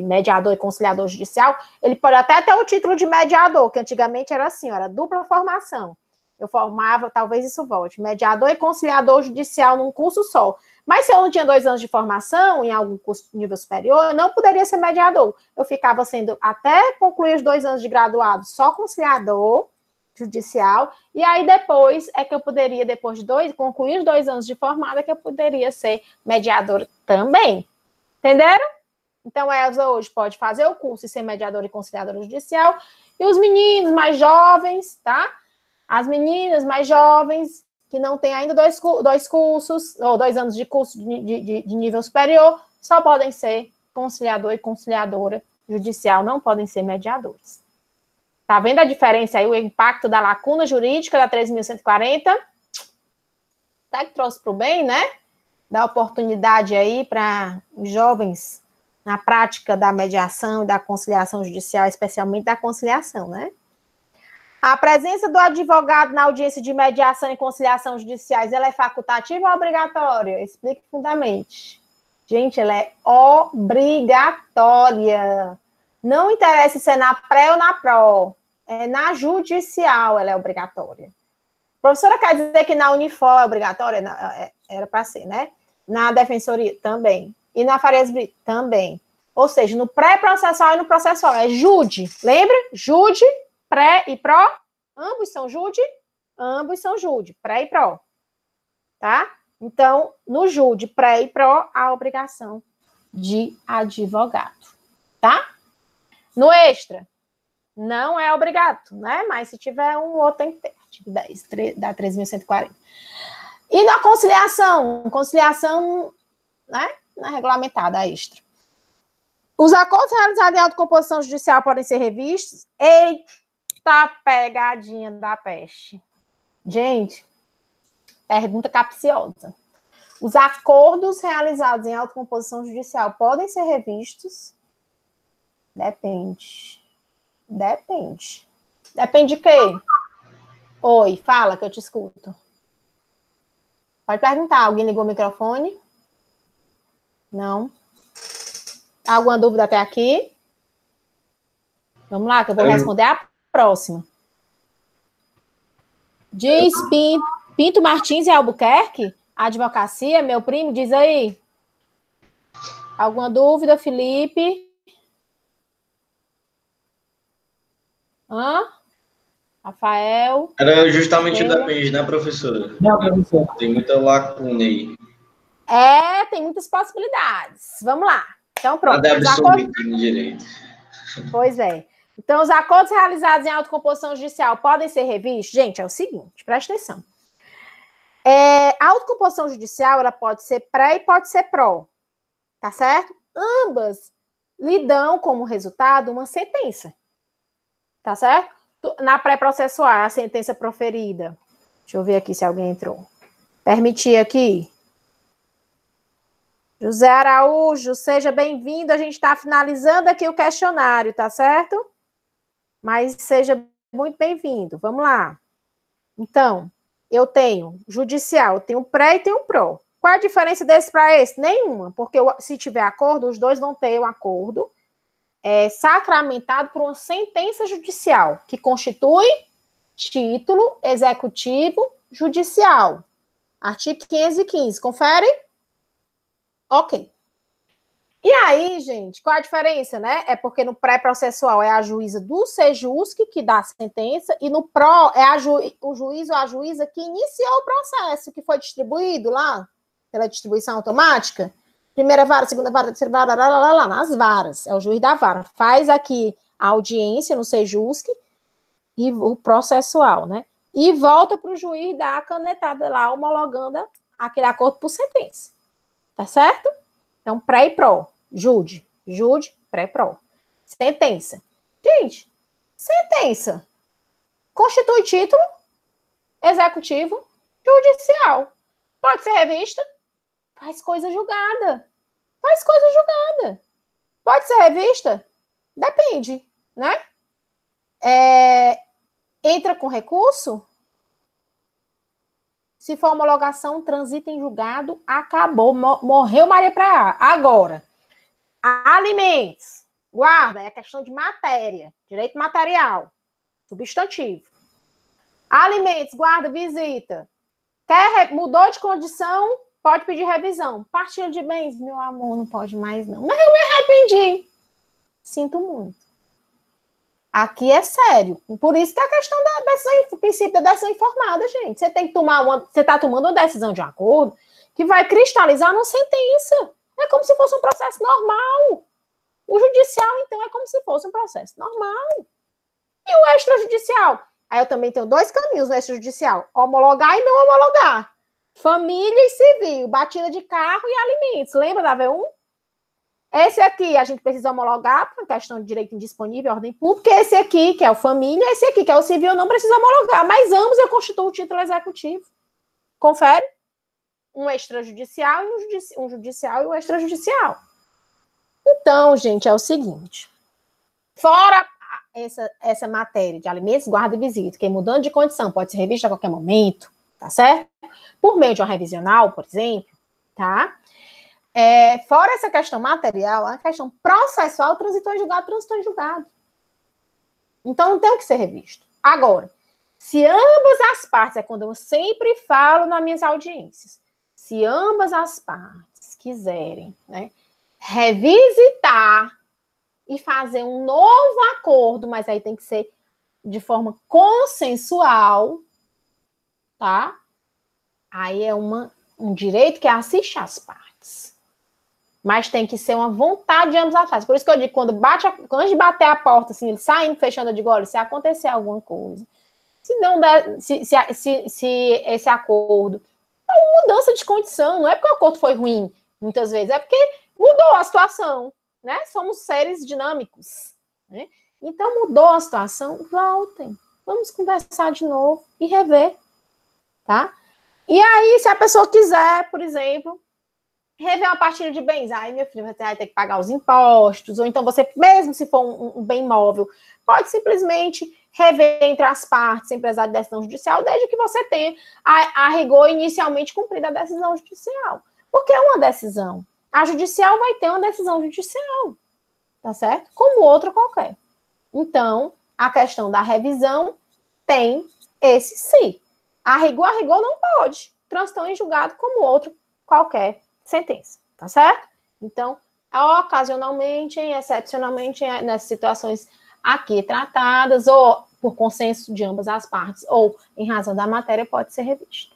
mediador e conciliador judicial, ele pode até ter o título de mediador, que antigamente era assim, era dupla formação. Eu formava, talvez isso volte, mediador e conciliador judicial num curso só. Mas se eu não tinha 2 anos de formação em algum curso de nível superior, eu não poderia ser mediador. Eu ficava sendo, até concluir os 2 anos de graduado, só conciliador judicial, e aí depois é que eu poderia, depois de concluir os 2 anos de formada, que eu poderia ser mediador também. Entenderam? Então, a Elza hoje pode fazer o curso e ser mediadora e conciliadora judicial, e os meninos mais jovens, tá? As meninas mais jovens, que não têm ainda 2 cursos, ou 2 anos de curso de nível superior, só podem ser conciliador e conciliadora judicial, não podem ser mediadores. Tá vendo a diferença aí, o impacto da lacuna jurídica da 13.140? Até que trouxe para o bem, né? Dá oportunidade aí para os jovens na prática da mediação e da conciliação judicial, especialmente da conciliação, né? A presença do advogado na audiência de mediação e conciliação judiciais, ela é facultativa ou obrigatória? Explique fundamente. Gente, ela é obrigatória. Não interessa se é na pré ou na pró. É na judicial ela é obrigatória. A professora quer dizer que na Unifor é obrigatória? Era para ser, né? Na defensoria também. E na Farias Brito também. Ou seja, no pré-processual e no processual. É jude. Lembra? Jude, pré e pró. Ambos são jude. Ambos são jude. Pré e pró. Tá? Então, no jude, pré e pró, a obrigação de advogado. Tá? No extra, não é obrigado, né? Mas se tiver um outro, tem que ter. Artigo 10, da 13.140. E na conciliação, né? Na regulamentada, extra. Os acordos realizados em autocomposição judicial podem ser revistos? Eita, pegadinha da peste. Gente, pergunta capciosa. Os acordos realizados em autocomposição judicial podem ser revistos? Depende. Depende. Depende de quê? Oi, fala que eu te escuto. Pode perguntar. Alguém ligou o microfone? Não? Alguma dúvida até aqui? Vamos lá, que eu vou responder a próxima. Diz Pinto Martins e Albuquerque? Advocacia, meu primo, diz aí. Alguma dúvida, Felipe? Rafael? Era justamente o depende, né, professora? Não, professor. Tem muita lacuna aí. Tem muitas possibilidades. Vamos lá. Então, pronto. Nada absoluto no direito. Pois é. Então, os acordos realizados em autocomposição judicial podem ser revistos? Gente, é o seguinte, presta atenção. A autocomposição judicial, ela pode ser pré e pode ser pró. Tá certo? Ambas lhe dão como resultado uma sentença. Tá certo? Na pré-processual, a sentença proferida. Deixa eu ver aqui se alguém entrou. Permitir aqui. José Araújo, seja bem-vindo. A gente está finalizando aqui o questionário, tá certo? Mas seja muito bem-vindo. Vamos lá. Então, eu tenho judicial, eu tenho pré e tenho pró. Qual a diferença desse para esse? Nenhuma, porque se tiver acordo, os dois vão ter um acordo sacramentado por uma sentença judicial, que constitui título executivo judicial. Artigo 515, confere? Ok. E aí, gente, qual a diferença, né? É porque no pré-processual é a juíza do Sejusc que dá a sentença, e no pró é o juiz ou a juíza que iniciou o processo, que foi distribuído lá, pela distribuição automática. Primeira vara, segunda vara, terceira vara, lá, nas varas. É o juiz da vara. Faz aqui a audiência no Sejusc e o processual, né? E volta para o juiz dar a canetada lá, homologando aquele acordo por sentença. Tá certo? Então, pré e pró. Jude, pré, pró. Sentença. Gente, sentença constitui título executivo judicial. Pode ser revista? Faz coisa julgada. Pode ser revista? Depende, né? Entra com recurso? Se for homologação, transita em julgado, acabou, morreu Maria Praá. Agora, alimentos, guarda, é questão de matéria, direito material, substantivo. Alimentos, guarda, visita. Mudou de condição, pode pedir revisão. Partilha de bens, meu amor, não pode mais não. Mas eu me arrependi. Sinto muito. Aqui é sério. Por isso que a questão do princípio da decisão informada, gente. Você tem que você está tomando uma decisão de acordo que vai cristalizar numa sentença. É como se fosse um processo normal. O judicial, então, é como se fosse um processo normal. E o extrajudicial? Aí eu também tenho 2 caminhos no extrajudicial. Homologar e não homologar. Família e civil, batida de carro e alimentos. Lembra da V1? Esse aqui a gente precisa homologar por questão de direito indisponível, ordem pública. Esse aqui, que é o família, esse aqui, que é o civil, não precisa homologar. Mas ambos eu constituo o título executivo. Confere? Um extrajudicial e um judicial e um extrajudicial. Então, gente, é o seguinte. Fora essa matéria de alimentos, guarda e visita, que mudando de condição pode ser revista a qualquer momento, tá certo? Por meio de uma revisional, por exemplo, tá? Fora essa questão material, a questão processual transitou em julgado. Então, não tem o que ser revisto. Agora, se ambas as partes, é quando eu sempre falo nas minhas audiências, se ambas as partes quiserem, né, revisitar e fazer um novo acordo, mas aí tem que ser de forma consensual, tá? Aí é um direito que assiste às partes. Mas tem que ser uma vontade de ambos as partes. Por isso que eu digo, quando antes de bater a porta, assim, ele saindo, fechando, eu digo, olha, se acontecer alguma coisa, se não der, se esse acordo é uma mudança de condição, não é porque o acordo foi ruim, muitas vezes, é porque mudou a situação, né? Somos seres dinâmicos, né? Então, mudou a situação, voltem. Vamos conversar de novo e rever, tá? E aí, se a pessoa quiser, por exemplo, rever uma partilha de bens, aí, meu filho, você vai ter que pagar os impostos, ou então você, mesmo se for um bem imóvel, pode simplesmente rever entre as partes, sem precisar de decisão judicial, desde que você tenha, a rigor, inicialmente cumprida a decisão judicial. Porque é uma decisão. A judicial vai ter uma decisão judicial, tá certo? Como outra qualquer. Então, a questão da revisão tem esse sim. A rigor não pode. Transitou em julgado como outro qualquer sentença, tá certo? Então, ocasionalmente, excepcionalmente, nessas situações aqui tratadas, ou por consenso de ambas as partes, ou em razão da matéria, pode ser revisto.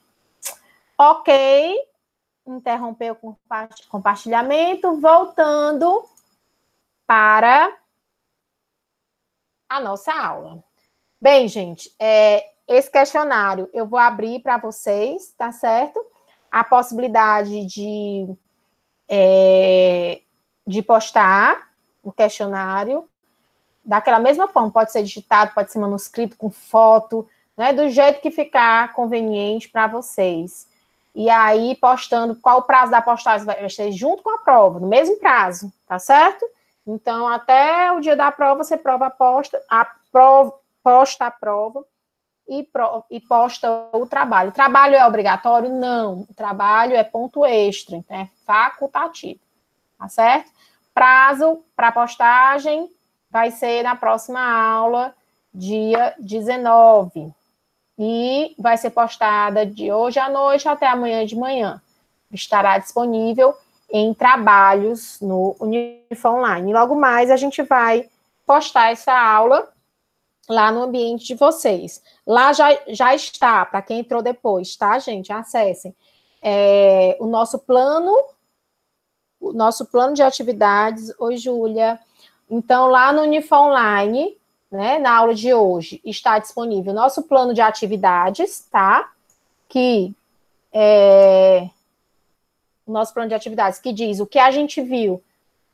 Ok. Interrompeu o compartilhamento, voltando para a nossa aula. Bem, gente, esse questionário eu vou abrir para vocês, tá certo? A possibilidade de postar o questionário daquela mesma forma, pode ser digitado, pode ser manuscrito com foto, né, do jeito que ficar conveniente para vocês. E aí, postando, qual o prazo da postagem vai ser junto com a prova, no mesmo prazo, tá certo? Então, até o dia da prova, você posta a prova e posta o trabalho. O trabalho é obrigatório? Não. O trabalho é ponto extra, então é facultativo, tá certo? Prazo para postagem vai ser na próxima aula, dia 19. E vai ser postada de hoje à noite até amanhã de manhã. Estará disponível em trabalhos no Unifor Online. E logo mais a gente vai postar essa aula lá no ambiente de vocês. Lá já está, para quem entrou depois, tá, gente? Acessem. O nosso plano de atividades. Oi, Júlia. Então, lá no Unifor Online, né, na aula de hoje, está disponível o nosso plano de atividades, tá? Que o nosso plano de atividades, que diz o que a gente viu,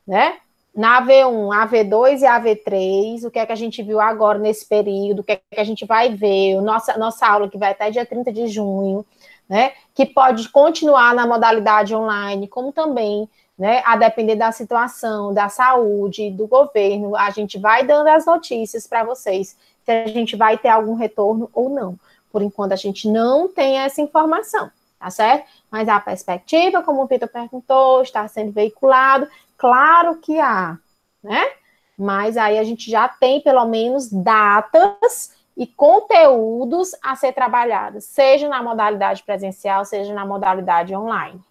né? Na AV1, AV2 e AV3, o que é que a gente viu agora nesse período, o que é que a gente vai ver, nossa aula que vai até dia 30 de junho, né? Que pode continuar na modalidade online, como também, né, a depender da situação, da saúde, do governo, a gente vai dando as notícias para vocês, se a gente vai ter algum retorno ou não. Por enquanto, a gente não tem essa informação, tá certo? Mas a perspectiva, como o Vitor perguntou, está sendo veiculado, claro que há, né? Mas aí a gente já tem, pelo menos, datas e conteúdos a ser trabalhados, seja na modalidade presencial, seja na modalidade online,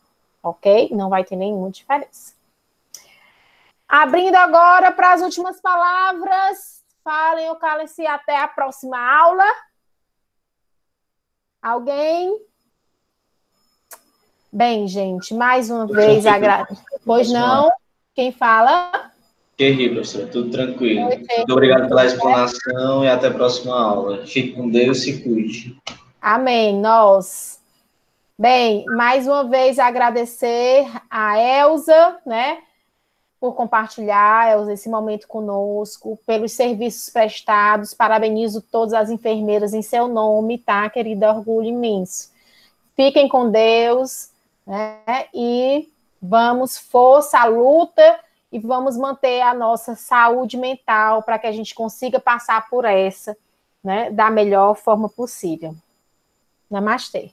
ok? Não vai ter nenhuma diferença. Abrindo agora para as últimas palavras, falem ou calem-se até a próxima aula. Alguém? Bem, gente, mais uma vez agradeço. Pois não? Quem fala? Ri, professor, tudo tranquilo. Muito obrigado pela explanação e até a próxima aula. Fique com Deus e se cuide. Amém. Nós. Bem, mais uma vez agradecer a Elza, né, por compartilhar, Elza, esse momento conosco, pelos serviços prestados. Parabenizo todas as enfermeiras em seu nome, tá, querida? Orgulho imenso. Fiquem com Deus, né? E vamos, força, luta, e vamos manter a nossa saúde mental para que a gente consiga passar por essa, né, da melhor forma possível. Namastê.